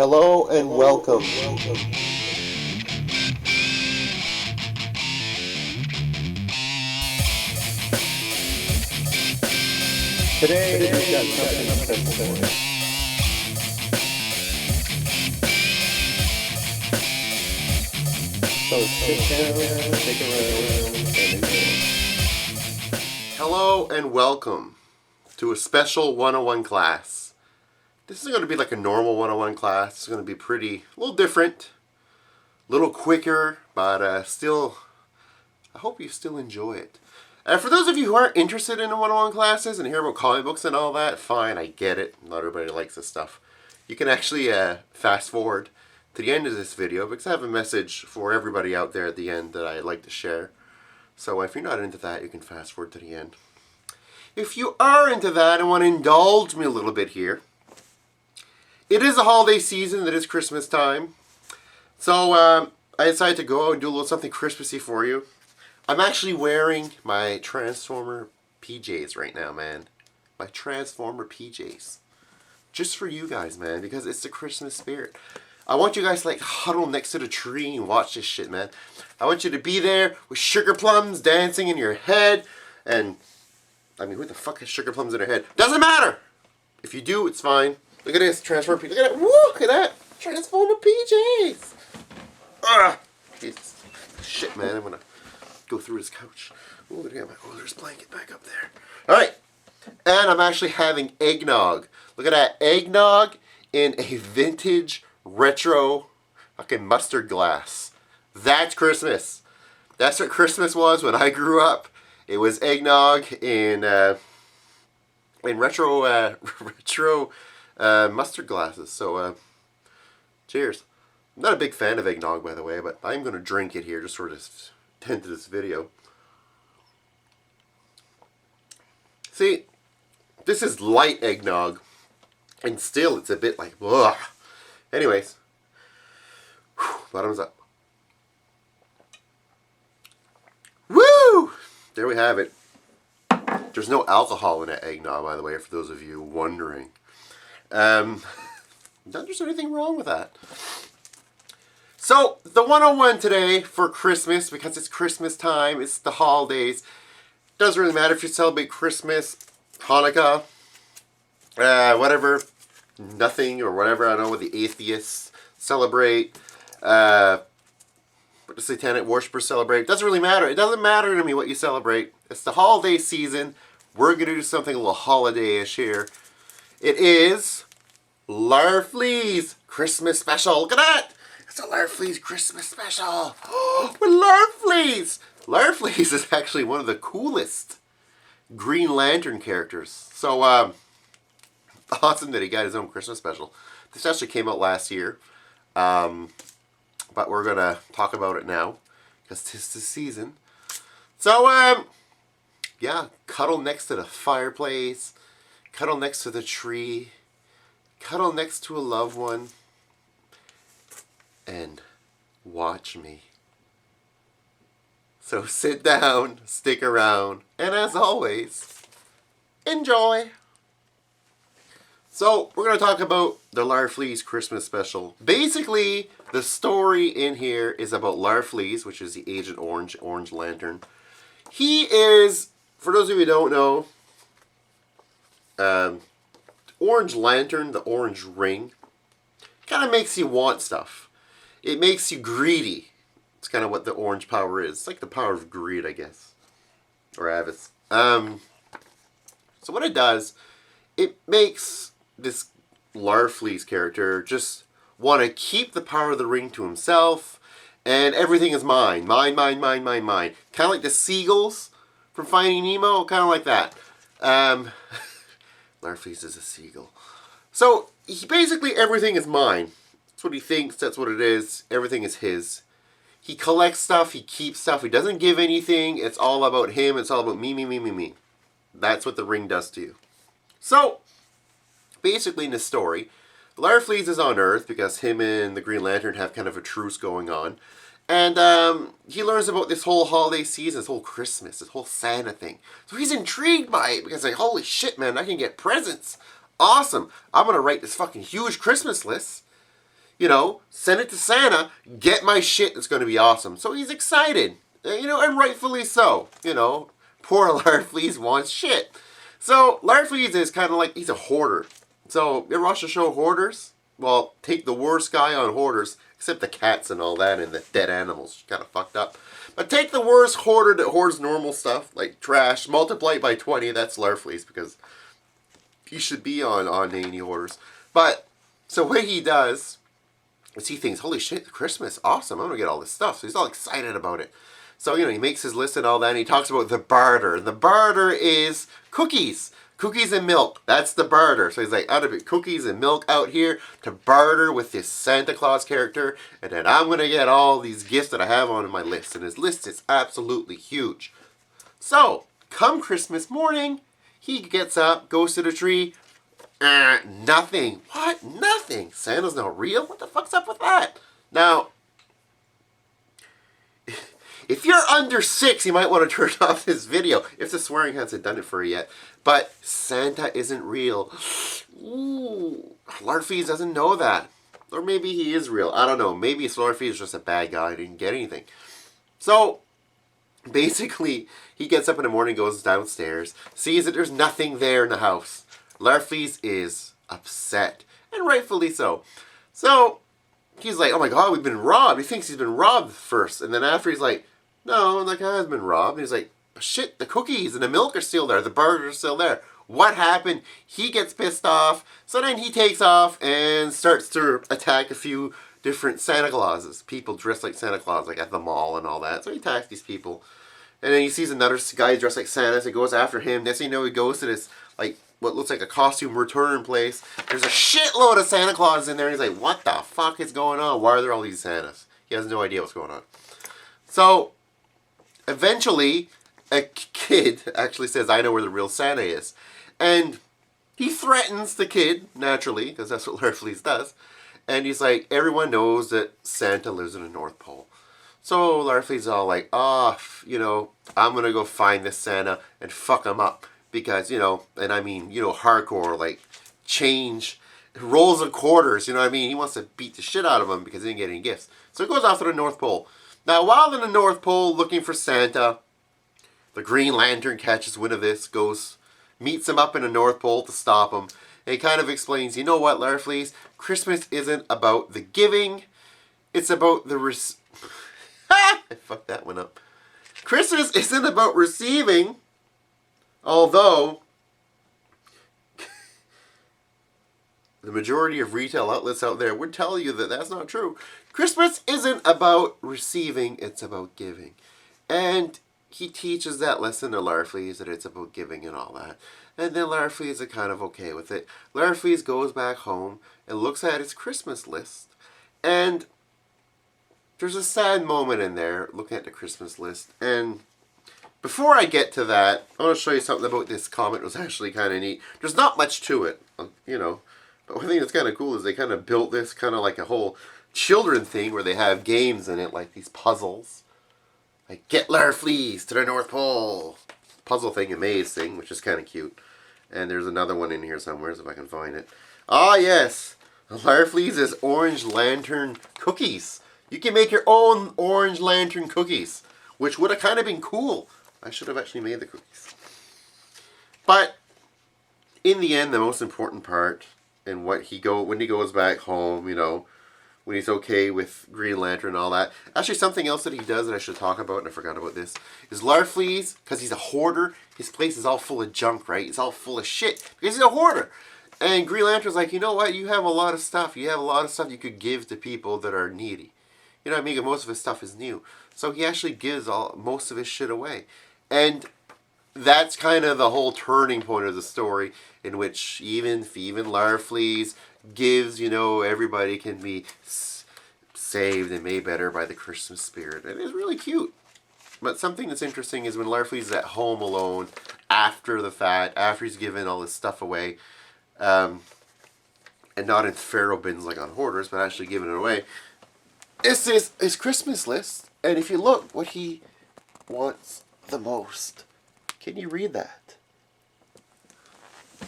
Hello and welcome. Today we've got something special for you. So sit down, take a round, and enjoy. Hello and welcome to a special 101 class. This is going to be like a normal 101 class. It's going to be a little different, a little quicker, but still, I hope you still enjoy it. For those of you who aren't interested in the 101 classes and hear about comic books and all that, fine, I get it. Not everybody likes this stuff. You can actually fast forward to the end of this video because I have a message for everybody out there at the end that I'd like to share. So if you're not into that, you can fast forward to the end. If you are into that and want to indulge me a little bit here, it is a holiday season. It is Christmas time. So I decided to go out and do a little something Christmassy for you. I'm actually wearing my Transformer PJs right now, man. My Transformer PJs. Just for you guys, man, because it's the Christmas spirit. I want you guys to like huddle next to the tree and watch this shit, man. I want you to be there with sugar plums dancing in your head. And, I mean, who the fuck has sugar plums in their head? Doesn't matter! If you do, it's fine. Look at this, Transformer PJs. Look at that. Woo! Look at that. Transformer PJs. Ugh! It's, shit, man. I'm gonna go through his couch. Oh, look at my there's blanket back up there. Alright. And I'm actually having eggnog. Look at that. Eggnog in a vintage retro fucking mustard glass. That's Christmas. That's what Christmas was when I grew up. It was eggnog in retro mustard glasses. So cheers. I'm not a big fan of eggnog, by the way, but I'm going to drink it here just sort of into this video. See, this is light eggnog, and still it's a bit like, ugh. Anyways, bottoms up. Woo! There we have it. There's no alcohol in that eggnog, by the way, for those of you wondering. Not there's anything wrong with that. So, the 101 today for Christmas, because it's Christmas time, it's the holidays. Doesn't really matter if you celebrate Christmas, Hanukkah, whatever, nothing or whatever, I don't know what the atheists celebrate, what the satanic worshippers celebrate. It doesn't really matter. It doesn't matter to me what you celebrate. It's the holiday season. We're going to do something a little holiday-ish here. It is Larfleeze Christmas Special. Look at that! It's a Larfleeze Christmas Special. With Larfleeze! Larfleeze is actually one of the coolest Green Lantern characters. So, awesome that he got his own Christmas special. This actually came out last year. But we're going to talk about it now. Because 'tis the season. So, yeah. Cuddle next to the fireplace. Cuddle next to the tree. Cuddle next to a loved one. And watch me. So sit down, stick around, and as always, enjoy. So we're going to talk about the Larfleeze Christmas Special. Basically, the story in here is about Larfleeze, which is the Agent Orange Lantern. He is, for those of you who don't know, Orange Lantern, the orange ring, kind of makes you want stuff. It makes you greedy. It's kind of what the orange power is. It's like the power of greed, I guess. Or avarice. So what it does, it makes this Larfleeze character just want to keep the power of the ring to himself. And everything is mine. Mine, mine, mine, mine, mine. Kind of like the seagulls from Finding Nemo. Kind of like that. Larfleeze is a seagull. So, basically everything is mine. That's what he thinks. That's what it is. Everything is his. He collects stuff. He keeps stuff. He doesn't give anything. It's all about him. It's all about me, me, me, me, me. That's what the ring does to you. So, basically in this story, Larfleeze is on Earth because him and the Green Lantern have kind of a truce going on. And he learns about this whole holiday season, this whole Christmas, this whole Santa thing. So he's intrigued by it because like, holy shit, man, I can get presents. Awesome. I'm going to write this fucking huge Christmas list. You know, send it to Santa, get my shit, it's going to be awesome. So he's excited, you know, and rightfully so. You know, poor Larfleeze wants shit. So Larfleeze is kind of like, he's a hoarder. So you ever watch the show Hoarders? Well, take the worst guy on Hoarders, except the cats and all that and the dead animals, kind of fucked up. But take the worst hoarder that hoards normal stuff, like trash, multiply it by 20, that's Larfleeze, because he should be on any Hoarders. But, so what he does is he thinks, holy shit, Christmas, awesome, I'm going to get all this stuff. So he's all excited about it. So, you know, he makes his list and all that, and he talks about the barter. The barter is cookies. Cookies and milk. That's the barter. So he's like, out of it, cookies and milk out here to barter with this Santa Claus character, and then I'm going to get all these gifts that I have on my list. And his list is absolutely huge. So, come Christmas morning, he gets up, goes to the tree, nothing. What? Nothing. Santa's not real? What the fuck's up with that? Now, if you're under 6, you might want to turn off this video if the swearing hasn't done it for you yet. But Santa isn't real. Ooh, Larfleeze doesn't know that. Or maybe he is real. I don't know. Maybe Larfleeze is just a bad guy. Didn't get anything. So, basically, he gets up in the morning, goes downstairs, sees that there's nothing there in the house. Larfleeze is upset. And rightfully so. So, he's like, oh my god, we've been robbed. He thinks he's been robbed first. And then after he's like, no, the guy has been robbed. And he's like, shit, the cookies and the milk are still there. The burgers are still there. What happened? He gets pissed off. So then he takes off and starts to attack a few different Santa Clauses. People dressed like Santa Claus, like at the mall and all that. So he attacks these people. And then he sees another guy dressed like Santa. So he goes after him. Next thing you know, he goes to this, like, what looks like a costume return place. There's a shitload of Santa Claus in there. And he's like, what the fuck is going on? Why are there all these Santas? He has no idea what's going on. So, eventually, a kid actually says, I know where the real Santa is. And he threatens the kid, naturally, because that's what Larfleeze does. And he's like, everyone knows that Santa lives in the North Pole. So Larfleeze is all like, you know, I'm going to go find this Santa and fuck him up. Because, you know, and I mean, you know, hardcore, like, change, rolls of quarters, you know what I mean? He wants to beat the shit out of him because he didn't get any gifts. So he goes off to the North Pole. Now, while in the North Pole looking for Santa, the Green Lantern catches wind of this, meets him up in the North Pole to stop him. And he kind of explains, you know what, Larfleeze? Christmas isn't about the giving. It's about the I fucked that one up. Christmas isn't about receiving. Although, the majority of retail outlets out there would tell you that that's not true. Christmas isn't about receiving, it's about giving. And he teaches that lesson to Larfleeze, that it's about giving and all that. And then Larfleeze is kind of okay with it. Larfleeze goes back home and looks at his Christmas list. And there's a sad moment in there, looking at the Christmas list. And before I get to that, I want to show you something about this comic that was actually kind of neat. There's not much to it, you know. But one thing that's kind of cool is they kind of built this kind of like a whole children thing where they have games in it, like these puzzles. Like, get Larfleeze to the North Pole. Puzzle thing, a maze thing, which is kind of cute. And there's another one in here somewhere, so if I can find it. Ah, yes. Larfleeze's Orange Lantern Cookies. You can make your own Orange Lantern cookies, which would have kind of been cool. I should have actually made the cookies. But in the end, the most important part, and when he goes back home, you know, when he's okay with Green Lantern and all that. Actually, something else that he does that I should talk about, and I forgot about this, is Larfleeze, because he's a hoarder, his place is all full of junk, right? It's all full of shit, because he's a hoarder. And Green Lantern's like, you know what? You have a lot of stuff. You have a lot of stuff you could give to people that are needy. You know what I mean? Most of his stuff is new. So he actually gives most of his shit away. And that's kind of the whole turning point of the story, in which even Larfleeze gives, you know, everybody can be saved and made better by the Christmas spirit. And it's really cute. But something that's interesting is when Larfleeze is at home alone, after the fact, after he's given all his stuff away, and not in Pharaoh bins like on Hoarders, but actually giving it away, this is his Christmas list. And if you look, what he wants the most. Can you read that?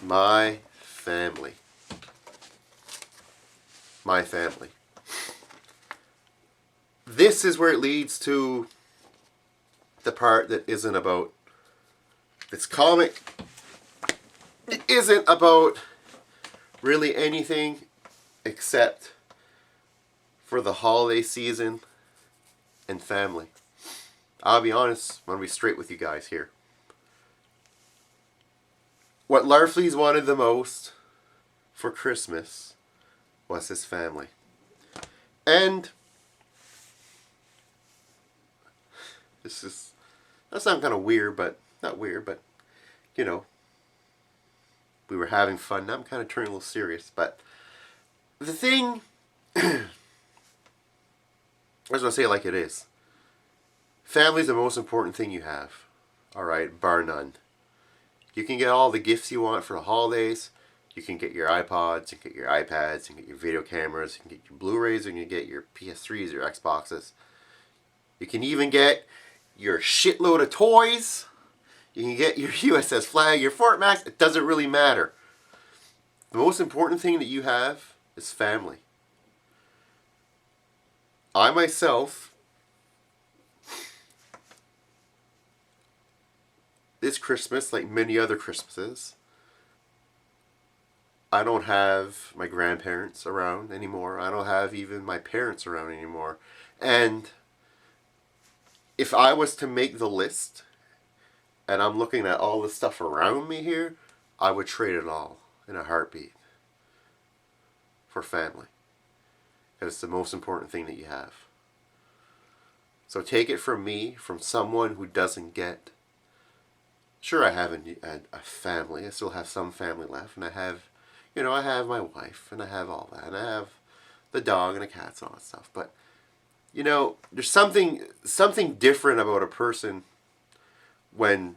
My family. My family. this is where it leads to the part that isn't about this comic. It isn't about really anything except for the holiday season and family. I'll be honest, I'm going to be straight with you guys here. What Larfleeze wanted the most for Christmas was his family. And this is, that sounds kind of weird, but not weird, but you know, we were having fun. Now I'm kind of turning a little serious, but the thing, I was going to say it like it is. Family's the most important thing you have. Alright, bar none. You can get all the gifts you want for the holidays. You can get your iPods, you can get your iPads, you can get your video cameras, you can get your Blu-rays, you can get your PS3s, your Xboxes. You can even get your shitload of toys. You can get your USS Flag, your Fort Max. It doesn't really matter. The most important thing that you have is family. I myself, this Christmas, like many other Christmases, I don't have my grandparents around anymore. I don't have even my parents around anymore. And if I was to make the list, and I'm looking at all the stuff around me here, I would trade it all in a heartbeat for family. Because it's the most important thing that you have. So take it from me, from someone who doesn't get. Sure, I have a family. I still have some family left. And I have, I have my wife. And I have all that. And I have the dog and the cats and all that stuff. But, there's something different about a person when,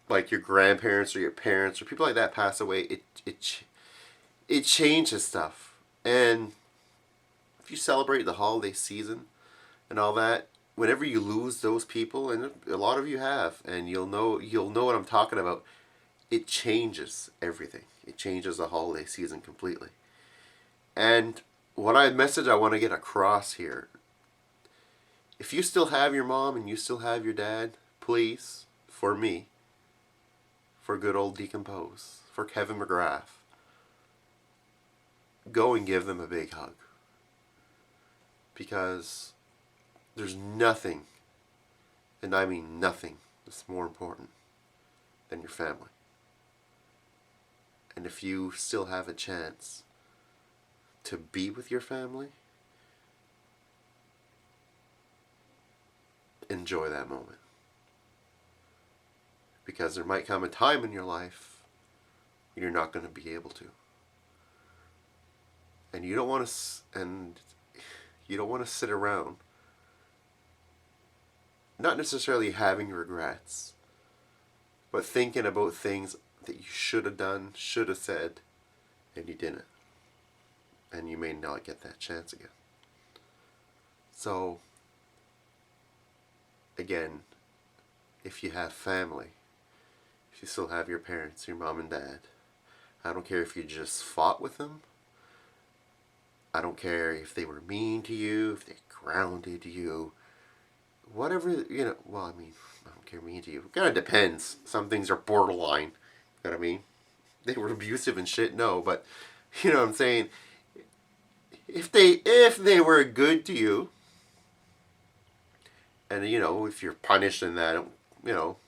like, your grandparents or your parents or people like that pass away. It changes stuff. And if you celebrate the holiday season and all that, whenever you lose those people, and a lot of you have, and you'll know what I'm talking about, it changes everything. It changes the holiday season completely. And message I want to get across here, if you still have your mom and you still have your dad, please, for me, for good old DCompose, for Kevin McGrath, go and give them a big hug. Because there's nothing, and I mean nothing, that's more important than your family. And if you still have a chance to be with your family, enjoy that moment. Because there might come a time in your life when you're not going to be able to. And you don't want to sit around not necessarily having regrets, but thinking about things that you should have done, should have said, and you didn't. And you may not get that chance again. So, again, if you have family, if you still have your parents, your mom and dad, I don't care if you just fought with them. I don't care if they were mean to you, if they grounded you. Whatever, well, I mean, I don't care mean to you. It kind of depends. Some things are borderline. You know what I mean? They were abusive and shit, no, but, you know what I'm saying? If they were good to you, and, if you're punished in that, you'll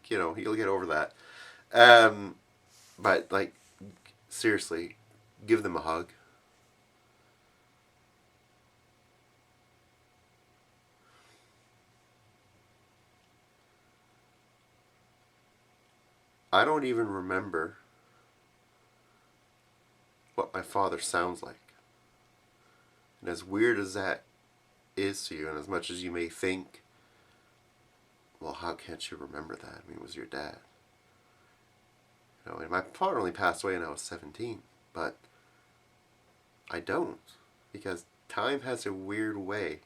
get over that. But, like, seriously, give them a hug. I don't even remember what my father sounds like. And as weird as that is to you, and as much as you may think, well, how can't you remember that? I mean, it was your dad. And my father only passed away when I was 17, but I don't, because time has a weird way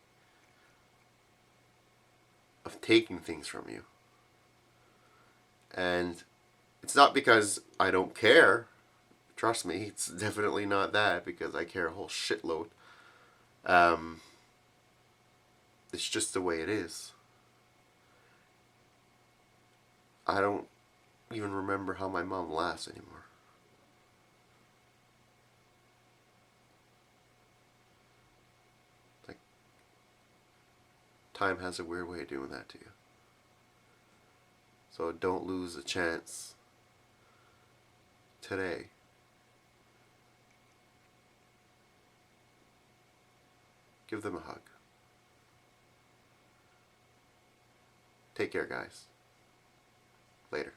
of taking things from you. And it's not because I don't care. Trust me, it's definitely not that, because I care a whole shitload. It's just the way it is. I don't even remember how my mom laughs anymore. Like, time has a weird way of doing that to you. So don't lose a chance today. Give them a hug. Take care, guys. Later.